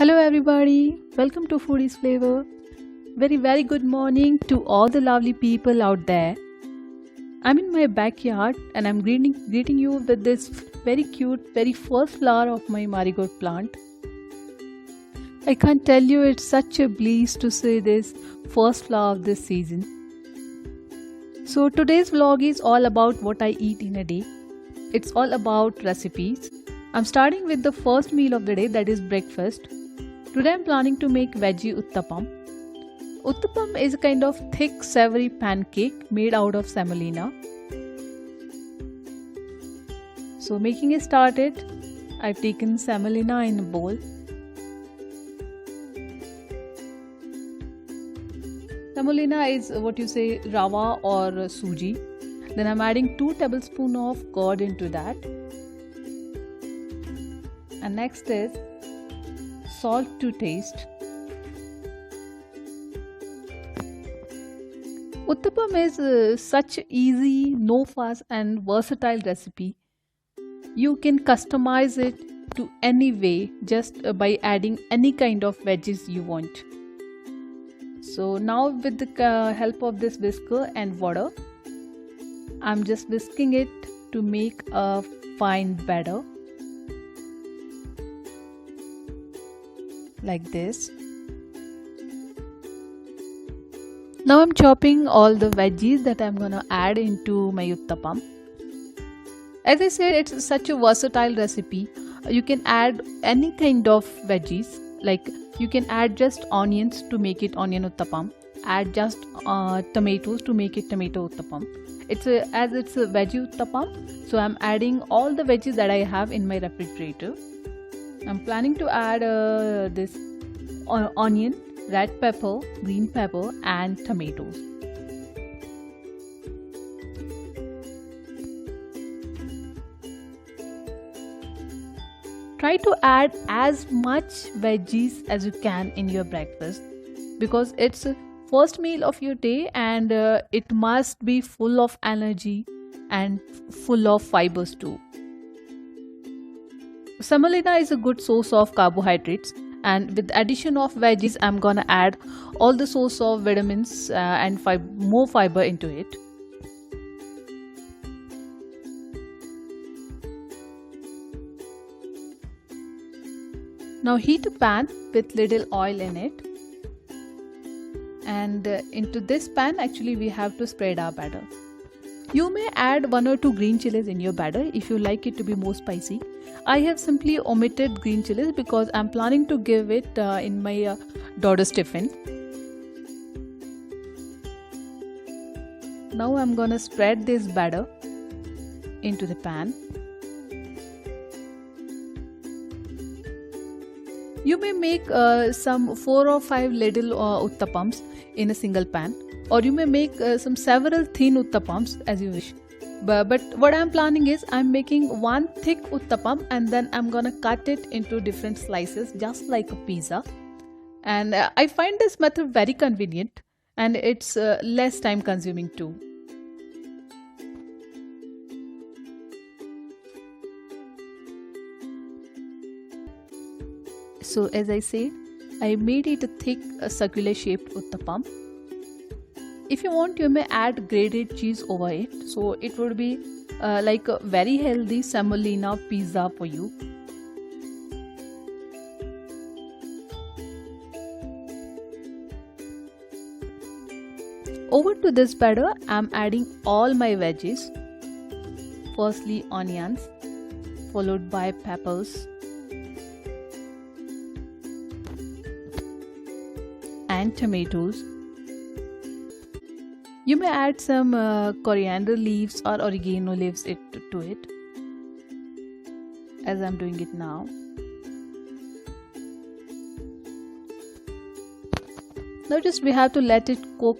Hello everybody, welcome to Foodies Flavor. Very good morning to all the lovely people out there. I'm in my backyard and I'm greeting you with this very cute, very first flower of my marigold plant. I can't tell you, it's such a bliss to see this first flower of this season. So today's vlog is all about what I eat in a day. It's all about recipes. I'm starting with the first meal of the day, that is breakfast. Today I'm planning to make veggie uttapam. Uttapam is a kind of thick savory pancake made out of semolina. So making it started, I've taken semolina in a bowl. Semolina is what you say rava or suji. Then I'm adding 2 tablespoons of curd into that. And next is salt to taste. Uttapam is such easy, no fuss and versatile recipe. You can customize it to any way just by adding any kind of veggies you want. So now with the help of this whisker and water, I'm just whisking it to make a fine batter. Like this. Now I'm chopping all the veggies that I'm gonna add into my uttapam. As I said, it's such a versatile recipe. You can add any kind of veggies, like you can add just onions to make it onion uttapam, add just tomatoes to make it tomato uttapam. As it's a veggie uttapam, so I'm adding all the veggies that I have in my refrigerator. I'm planning to add this onion, red pepper, green pepper and tomatoes. Try to add as much veggies as you can in your breakfast because it's first meal of your day and it must be full of energy and full of fibers too. Semolina is a good source of carbohydrates, and with the addition of veggies I'm gonna add all the source of vitamins and more fiber into it. Now heat a pan with little oil in it, and into this pan actually we have to spread our batter. You may add 1 or 2 green chilies in your batter if you like it to be more spicy. I have simply omitted green chilies because I'm planning to give it in my daughter's tiffin. Now I'm gonna spread this batter into the pan. You may make some 4 or 5 little uttapams in a single pan, or you may make several thin uttapams as you wish. But what I'm planning is I'm making one thick uttapam and then I'm gonna cut it into different slices just like a pizza. And I find this method very convenient and it's less time consuming too. So as I said, I made it a thick circular shaped uttapam. If you want, you may add grated cheese over it, so it would be like a very healthy semolina pizza for you. Over to this batter, I'm adding all my veggies. Firstly onions, followed by peppers and tomatoes. You may add some coriander leaves or oregano leaves to it, as I'm doing it now. Now just we have to let it cook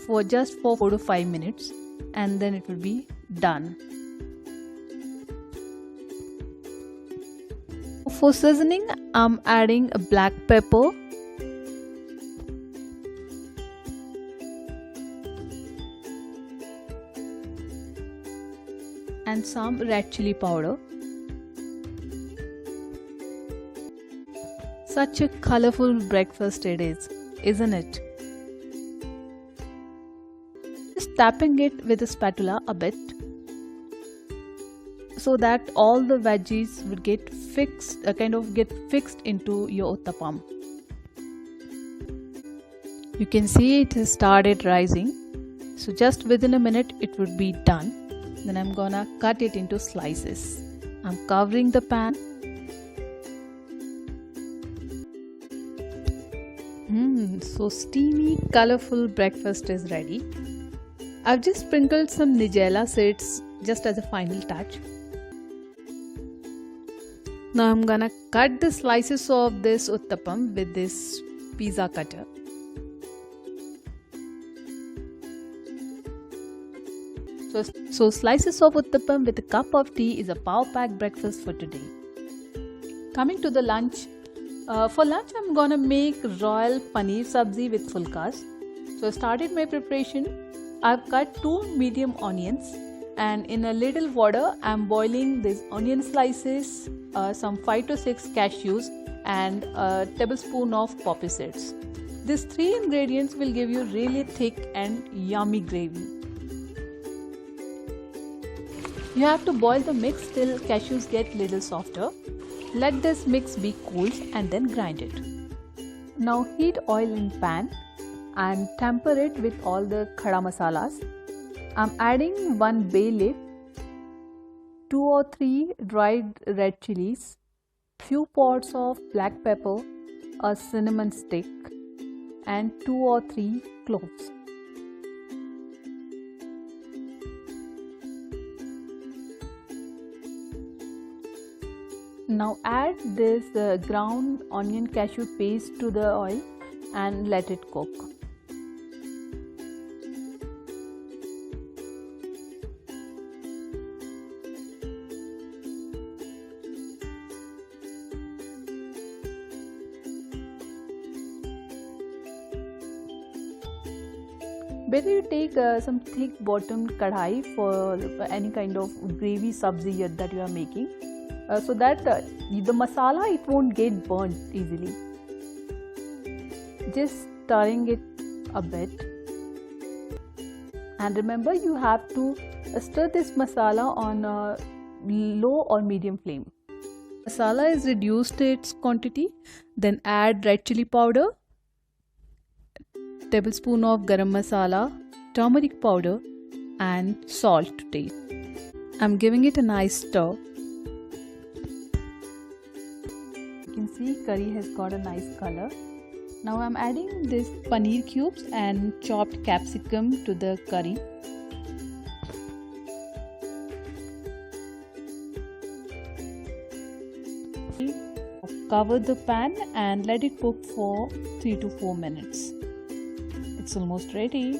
for 4 to 5 minutes and then it will be done. For seasoning, I'm adding a black pepper, and some red chili powder. Such a colorful breakfast it is, isn't it? Just tapping it with a spatula a bit so that all the veggies would get fixed, get fixed into your uttapam. You can see it has started rising. So just within a minute it would be done. Then I'm gonna cut it into slices. I'm covering the pan. So steamy, colorful breakfast is ready. I've just sprinkled some Nigella seeds just as a final touch. Now I'm gonna cut the slices of this uttapam with this pizza cutter. So slices of uttapam with a cup of tea is a power-packed breakfast for today. Coming to the lunch. For lunch I'm gonna make royal paneer sabzi with fulkas. So I started my preparation. I've cut 2 medium onions and in a little water I'm boiling these onion slices, some 5 to 6 cashews and a tablespoon of poppy seeds. These 3 ingredients will give you really thick and yummy gravy. You have to boil the mix till cashews get little softer. Let this mix be cooled and then grind it. Now heat oil in pan and temper it with all the khada masalas. I'm adding 1 bay leaf, 2 or 3 dried red chilies, few pods of black pepper, a cinnamon stick and 2 or 3 cloves. Now add this ground onion cashew paste to the oil and let it cook. Better you take some thick bottomed kadhai for any kind of gravy sabzi that you are making. So that the masala it won't get burnt easily. Just stirring it a bit. And remember you have to stir this masala on a low or medium flame. Masala is reduced to its quantity. Then add red chili powder, tablespoon of garam masala, turmeric powder and salt to taste. I'm giving it a nice stir. You can see curry has got a nice color. Now I'm adding this paneer cubes and chopped capsicum to the curry. Cover the pan and let it cook for 3 to 4 minutes. It's almost ready.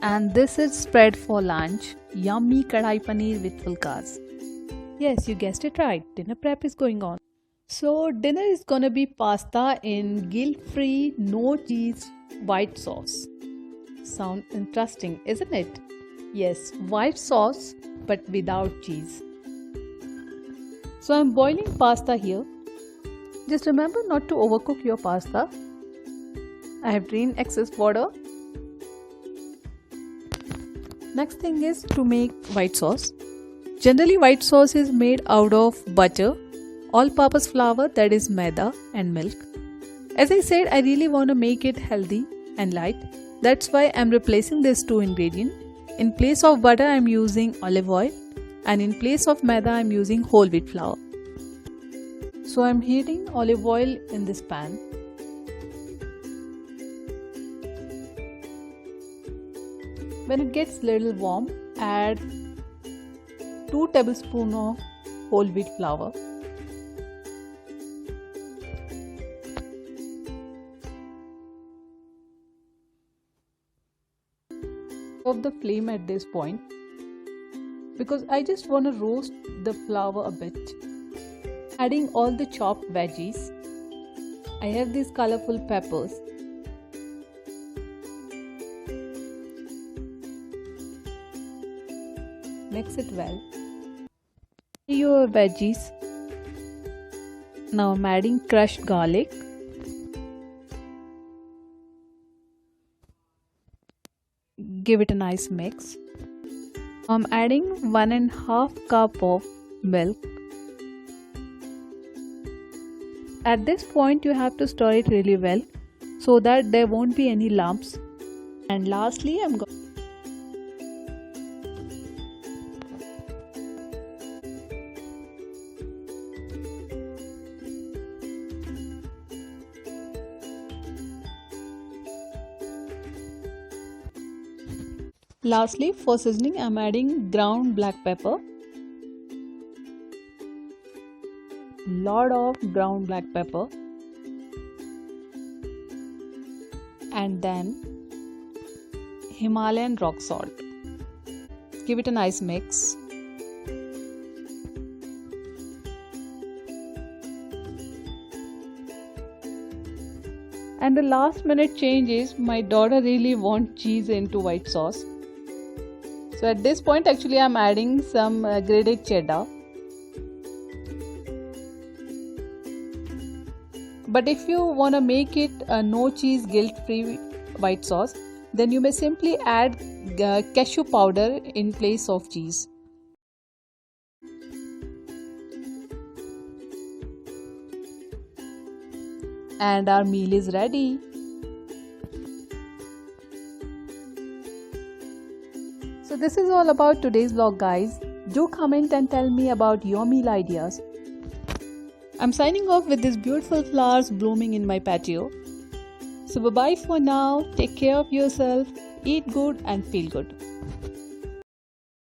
And this is spread for lunch. Yummy kadhai paneer with fulkas. Yes, you guessed it right. Dinner prep is going on. So dinner is gonna be pasta in guilt-free, no cheese, white sauce. Sound interesting, isn't it? Yes, white sauce but without cheese. So I'm boiling pasta here. Just remember not to overcook your pasta. I have drained excess water. Next thing is to make white sauce. Generally white sauce is made out of butter, all-purpose flour that is maida and milk. As I said, I really want to make it healthy and light. That's why I'm replacing these 2 ingredients. In place of butter I'm using olive oil and in place of maida I'm using whole wheat flour. So I'm heating olive oil in this pan. When it gets little warm, add 2 tablespoons of whole wheat flour. Off the flame at this point because I just want to roast the flour a bit. Adding all the chopped veggies. I have these colorful peppers. Mix it well. Your veggies. Now I'm adding crushed garlic. Give it a nice mix. I'm adding 1.5 cup of milk. At this point you have to stir it really well so that there won't be any lumps. And lastly Lastly, for seasoning, I'm adding ground black pepper. Lot of ground black pepper. And then Himalayan rock salt. Give it a nice mix. And the last minute change is my daughter really wants cheese into white sauce. So at this point actually I'm adding some grated cheddar. But if you want to make it a no cheese guilt free white sauce, then you may simply add cashew powder in place of cheese. And our meal is ready. So this is all about today's vlog, guys. Do comment and tell me about your meal ideas. I'm signing off with these beautiful flowers blooming in my patio. So bye bye for now. Take care of yourself, eat good and feel good.